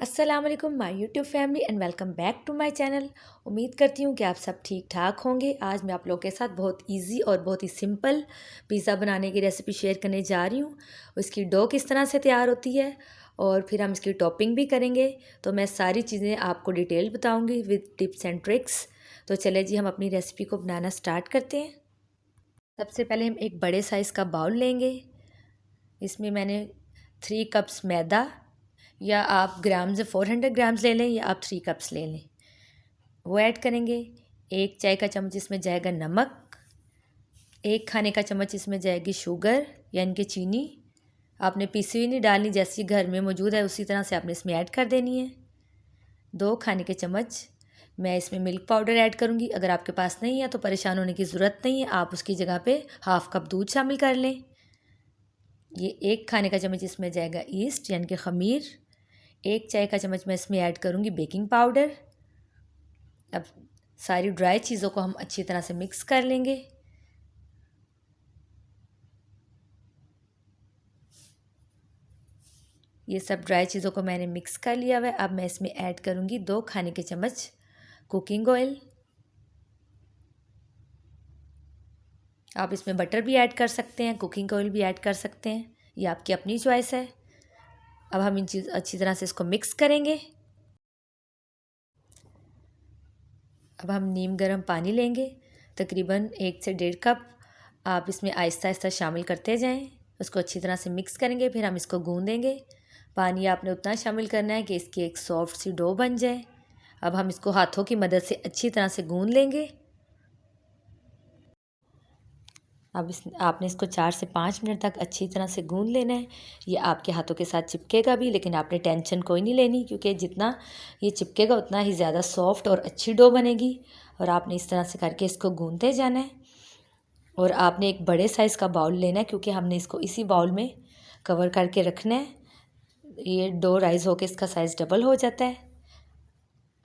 अस्सलाम वालेकुम my YouTube family and welcome back to my channel. उम्मीद करती हूँ कि आप सब ठीक ठाक होंगे। आज मैं आप लोगों के साथ बहुत इजी और बहुत ही सिंपल पिज़्ज़ा बनाने की रेसिपी शेयर करने जा रही हूँ। इसकी डो किस तरह से तैयार होती है और फिर हम इसकी टॉपिंग भी करेंगे, तो मैं सारी चीज़ें आपको डिटेल बताऊँगी विद टिप्स एंड ट्रिक्स। तो चले जी, हम अपनी रेसिपी को बनाना स्टार्ट करते हैं। सबसे पहले हम एक बड़े साइज़ का बाउल लेंगे। इसमें मैंने 3 कप्स मैदा, या आप ग्राम्स 400 ग्राम्स ले लें, या आप 3 कप्स ले लें, वो ऐड करेंगे। 1 चाय का चम्मच इसमें जाएगा नमक। 1 खाने का चम्मच इसमें जाएगी शुगर यानी कि चीनी। आपने पीसी हुई नहीं डालनी, जैसी घर में मौजूद है उसी तरह से आपने इसमें ऐड कर देनी है। 2 खाने के चम्मच मैं इसमें मिल्क पाउडर ऐड करूँगी। अगर आपके पास नहीं है तो परेशान होने की ज़रूरत नहीं है, आप उसकी जगह पे 1/2 कप दूध शामिल कर लें। ये 1 खाने का चम्मच इसमें जाएगा ईस्ट यानी कि ख़मीर। 1 चाय का चम्मच मैं इसमें ऐड करूँगी बेकिंग पाउडर। अब सारी ड्राई चीज़ों को हम अच्छी तरह से मिक्स कर लेंगे। ये सब ड्राई चीज़ों को मैंने मिक्स कर लिया हुआ है। अब मैं इसमें ऐड करूँगी 2 खाने के चम्मच कुकिंग ऑयल। आप इसमें बटर भी ऐड कर सकते हैं, कुकिंग ऑयल भी ऐड कर सकते हैं, ये आपकी अपनी चॉइस है। अब हम इन चीज़ अच्छी तरह से इसको मिक्स करेंगे। अब हम नीम गर्म पानी लेंगे, तकरीबन 1 से 1.5 कप। आप इसमें आहिस्ता आहिस्ता शामिल करते जाएं, उसको अच्छी तरह से मिक्स करेंगे, फिर हम इसको गूँधेंगे। पानी आपने उतना शामिल करना है कि इसकी एक सॉफ्ट सी डो बन जाए। अब हम इसको हाथों की मदद से अच्छी तरह से गूँध लेंगे। अब आपने इसको 4 से 5 मिनट तक अच्छी तरह से गूँध लेना है। ये आपके हाथों के साथ चिपकेगा भी, लेकिन आपने टेंशन कोई नहीं लेनी, क्योंकि जितना ये चिपकेगा उतना ही ज़्यादा सॉफ्ट और अच्छी डो बनेगी। और आपने इस तरह से करके इसको गूँधते जाना है। और आपने एक बड़े साइज़ का बाउल लेना है, क्योंकि हमने इसको इसी बाउल में कवर करके रखना है। ये डो राइज़ होकर इसका साइज़ डबल हो जाता है।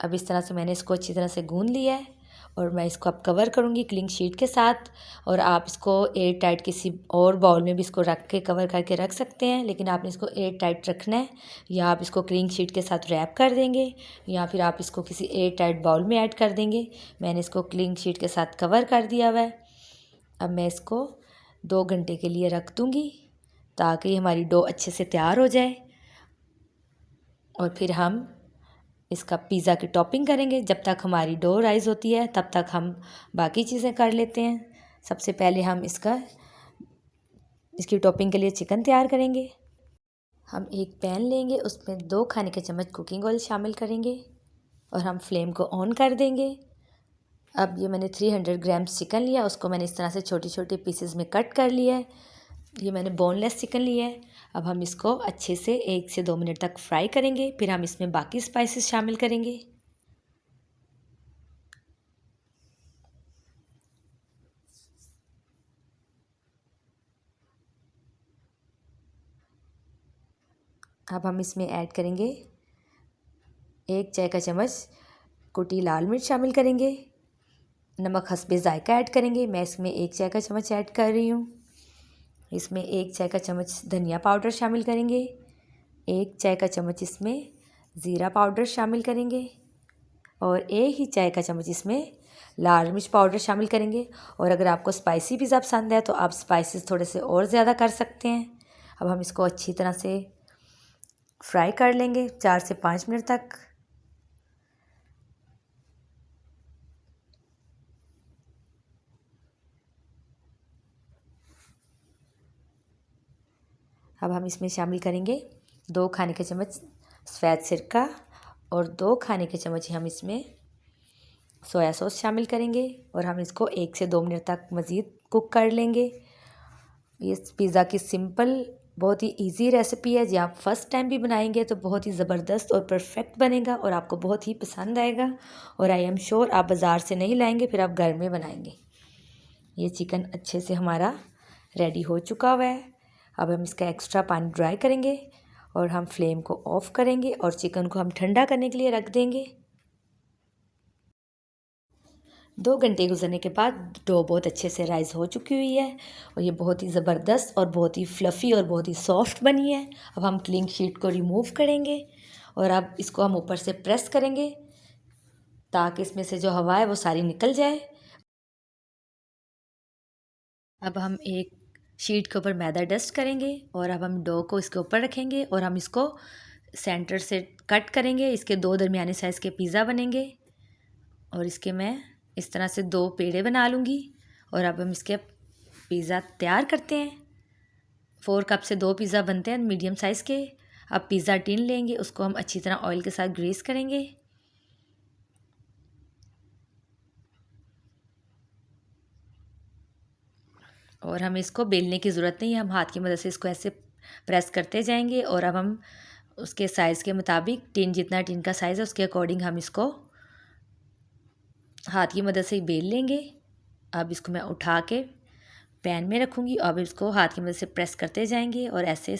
अब इस तरह से मैंने इसको अच्छी तरह से गूँध लिया है और मैं इसको अब कवर करूँगी क्लिंग शीट के साथ। और आप इसको एयर टाइट किसी और बाउल में भी इसको रख के कवर करके रख सकते हैं, लेकिन आपने इसको एयर टाइट रखना है। या आप इसको क्लिंग शीट के साथ रैप कर देंगे, या फिर आप इसको किसी एयर टाइट बाउल में ऐड कर देंगे। मैंने इसको क्लिंग शीट के साथ कवर कर दिया हुआ है। अब मैं इसको 2 घंटे के लिए रख दूँगी, ताकि हमारी डो अच्छे से तैयार हो जाए। और फिर हम इसका पिज़्ज़ा की टॉपिंग करेंगे। जब तक हमारी डो राइज़ होती है तब तक हम बाकी चीज़ें कर लेते हैं। सबसे पहले हम इसकी टॉपिंग के लिए चिकन तैयार करेंगे। हम एक पैन लेंगे, उसमें 2 खाने के चम्मच कुकिंग ऑयल शामिल करेंगे और हम फ्लेम को ऑन कर देंगे। अब ये मैंने 300 ग्राम्स चिकन लिया, उसको मैंने इस तरह से छोटे छोटे पीसेस में कट कर लिया है। ये मैंने बोनलेस चिकन लिया है। अब हम इसको अच्छे से 1 से 2 मिनट तक फ्राई करेंगे, फिर हम इसमें बाकी स्पाइसेस शामिल करेंगे। अब हम इसमें ऐड करेंगे 1 चाय का चम्मच कुटी लाल मिर्च शामिल करेंगे। नमक हस्बे ज़ायका ऐड करेंगे। मैं इसमें 1 चाय का चम्मच ऐड कर रही हूँ। इसमें 1 चाय का चम्मच धनिया पाउडर शामिल करेंगे। 1 चाय का चम्मच इसमें ज़ीरा पाउडर शामिल करेंगे। और 1 ही चाय का चम्मच इसमें लाल मिर्च पाउडर शामिल करेंगे। और अगर आपको स्पाइसी पिज़्ज़ा पसंद है तो आप स्पाइसेस थोड़े से और ज़्यादा कर सकते हैं। अब हम इसको अच्छी तरह से फ्राई कर लेंगे 4 से 5 मिनट तक। अब हम इसमें शामिल करेंगे 2 खाने के चम्मच सफ़ेद सिरका और 2 खाने के चम्मच हम इसमें सोया सॉस शामिल करेंगे। और हम इसको 1 से 2 मिनट तक मज़ीद कुक कर लेंगे। ये पिज़्ज़ा की सिंपल बहुत ही इजी रेसिपी है, जी आप फर्स्ट टाइम भी बनाएंगे तो बहुत ही ज़बरदस्त और परफेक्ट बनेगा और आपको बहुत ही पसंद आएगा। और आई एम श्योर आप बाज़ार से नहीं लाएंगे, फिर आप घर में बनाएंगे। ये चिकन अच्छे से हमारा रेडी हो चुका हुआ है। अब हम इसका एक्स्ट्रा पानी ड्राई करेंगे और हम फ्लेम को ऑफ़ करेंगे और चिकन को हम ठंडा करने के लिए रख देंगे। 2 घंटे गुजरने के बाद डो बहुत अच्छे से राइज़ हो चुकी हुई है और ये बहुत ही ज़बरदस्त और बहुत ही फ्लफ़ी और बहुत ही सॉफ्ट बनी है। अब हम क्लिंग शीट को रिमूव करेंगे और अब इसको हम ऊपर से प्रेस करेंगे ताकि इसमें से जो हवा है वो सारी निकल जाए। अब हम एक शीट के ऊपर मैदा डस्ट करेंगे और अब हम डो को इसके ऊपर रखेंगे और हम इसको सेंटर से कट करेंगे। इसके 2 दरमियाने साइज़ के पिज़्ज़ा बनेंगे और इसके मैं इस तरह से 2 पेड़े बना लूँगी। और अब हम इसके पिज़्ज़ा तैयार करते हैं। 4 कप से 2 पिज़्ज़ा बनते हैं मीडियम साइज़ के। अब पिज़्ज़ा टिन लेंगे, उसको हम अच्छी तरह ऑयल के साथ ग्रीस करेंगे। और हमें इसको बेलने की ज़रूरत नहीं है, हम हाथ की मदद से इसको ऐसे प्रेस करते जाएंगे। और अब हम उसके साइज़ के मुताबिक टिन जितना टिन का साइज़ है उसके अकॉर्डिंग हम इसको हाथ की मदद से ही बेल लेंगे। अब इसको मैं उठा के पैन में रखूँगी। अब इसको हाथ की मदद से प्रेस करते जाएंगे और ऐसे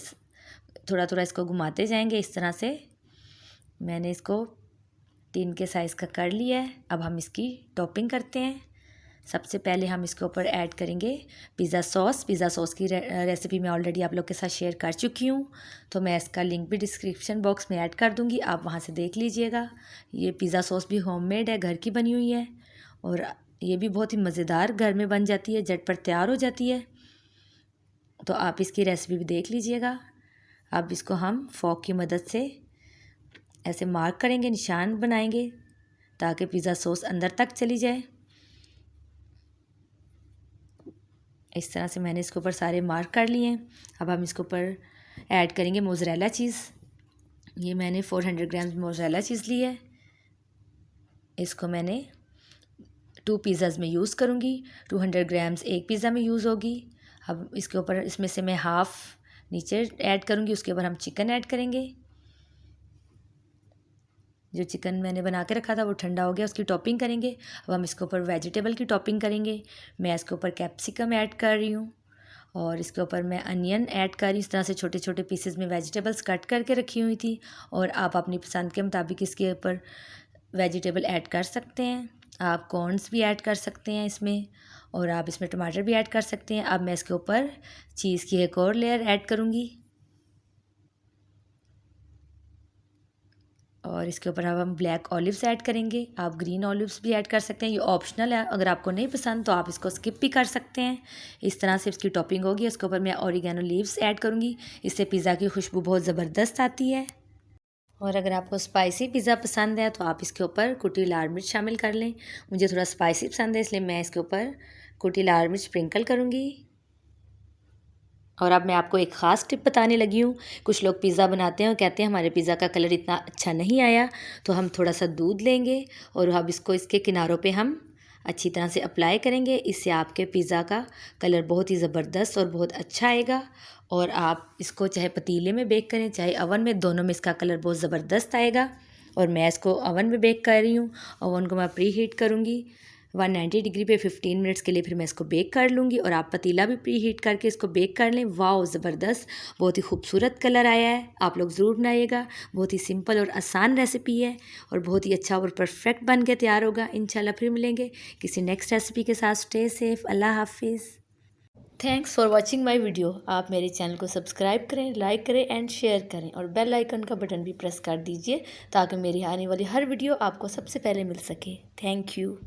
थोड़ा थोड़ा इसको घुमाते जाएंगे। इस तरह से मैंने इसको टिन के साइज़ का कर लिया है। अब हम इसकी टॉपिंग करते हैं। सबसे पहले हम इसके ऊपर ऐड करेंगे पिज़्ज़ा सॉस। पिज़्ज़ा सॉस की रेसिपी मैं ऑलरेडी आप लोग के साथ शेयर कर चुकी हूँ, तो मैं इसका लिंक भी डिस्क्रिप्शन बॉक्स में ऐड कर दूँगी, आप वहाँ से देख लीजिएगा। ये पिज़्ज़ा सॉस भी होममेड है, घर की बनी हुई है और ये भी बहुत ही मज़ेदार घर में बन जाती है, झटपट तैयार हो जाती है। तो आप इसकी रेसिपी भी देख लीजिएगा। अब इसको हम फॉक की मदद से ऐसे मार्क करेंगे, निशान बनाएंगे ताकि पिज़्ज़ा सॉस अंदर तक चली जाए। इस तरह से मैंने इसके ऊपर सारे मार्क कर लिए हैं। अब हम इसके ऊपर ऐड करेंगे मोज़रेला चीज़। ये मैंने 400 ग्राम मोज़रेला चीज़ ली है। इसको मैंने 2 पिज़्ज़ाज़ में यूज़ करूँगी। 200 ग्राम्स एक पिज़्ज़ा में यूज़ होगी। अब इसके ऊपर इसमें से मैं हाफ़ नीचे ऐड करूँगी, उसके ऊपर हम चिकन ऐड करेंगे। जो चिकन मैंने बना के रखा था वो ठंडा हो गया, उसकी टॉपिंग करेंगे। अब हम इसके ऊपर वेजिटेबल की टॉपिंग करेंगे। मैं इसके ऊपर कैप्सिकम ऐड कर रही हूँ और इसके ऊपर मैं अनियन ऐड कर रही हूँ। इस तरह से छोटे छोटे पीसेस में वेजिटेबल्स कट करके रखी हुई थी और आप अपनी पसंद के मुताबिक इसके ऊपर वेजिटेबल ऐड कर सकते हैं। आप कॉर्नस भी ऐड कर सकते हैं इसमें और आप इसमें टमाटर भी ऐड कर सकते हैं। अब मैं इसके ऊपर चीज़ की एक और लेयर ऐड करूँगी और इसके ऊपर अब हम ब्लैक ऑलिव्स ऐड करेंगे। आप ग्रीन ऑलिव्स भी ऐड कर सकते हैं, ये ऑप्शनल है। अगर आपको नहीं पसंद तो आप इसको स्किप भी कर सकते हैं। इस तरह से इसकी टॉपिंग होगी। इसके ऊपर मैं ऑरिगेनो लीव्स ऐड करूँगी, इससे पिज़्ज़ा की खुशबू बहुत ज़बरदस्त आती है। और अगर आपको स्पाइसी पिज़्ज़ा पसंद है तो आप इसके ऊपर कुटी लाल मिर्च शामिल कर लें। मुझे थोड़ा स्पाइसी पसंद है इसलिए मैं इसके ऊपर कुटी लाल मिर्च स्प्रिंकल करूँगी। और अब मैं आपको एक ख़ास टिप बताने लगी हूँ। कुछ लोग पिज़्ज़ा बनाते हैं और कहते हैं हमारे पिज़्ज़ा का कलर इतना अच्छा नहीं आया, तो हम थोड़ा सा दूध लेंगे और अब इसको इसके किनारों पे हम अच्छी तरह से अप्लाई करेंगे। इससे आपके पिज़्ज़ा का कलर बहुत ही ज़बरदस्त और बहुत अच्छा आएगा। और आप इसको चाहे पतीले में बेक करें चाहे अवन में, दोनों में इसका कलर बहुत ज़बरदस्त आएगा। और मैं इसको अवन में बेक कर रही हूँ। अवन को मैं प्री हीट करूँगी 190 डिग्री पे 15 मिनट्स के लिए, फिर मैं इसको बेक कर लूँगी। और आप पतीला भी प्री हीट करके इसको बेक कर लें। वाओ ज़बरदस्त, बहुत ही खूबसूरत कलर आया है। आप लोग ज़रूर बनाइएगा, बहुत ही सिंपल और आसान रेसिपी है और बहुत ही अच्छा और परफेक्ट बन के तैयार होगा। इंशाल्लाह फिर मिलेंगे किसी नेक्स्ट रेसिपी के साथ। स्टे सेफ, अल्लाह हाफिज़। Thanks for watching my video. आप मेरे चैनल को सब्सक्राइब करें, लाइक करें एंड शेयर करें और बेल आइकन का बटन भी प्रेस कर दीजिए ताकि मेरी आने वाली हर वीडियो आपको सबसे पहले मिल सके। Thank you.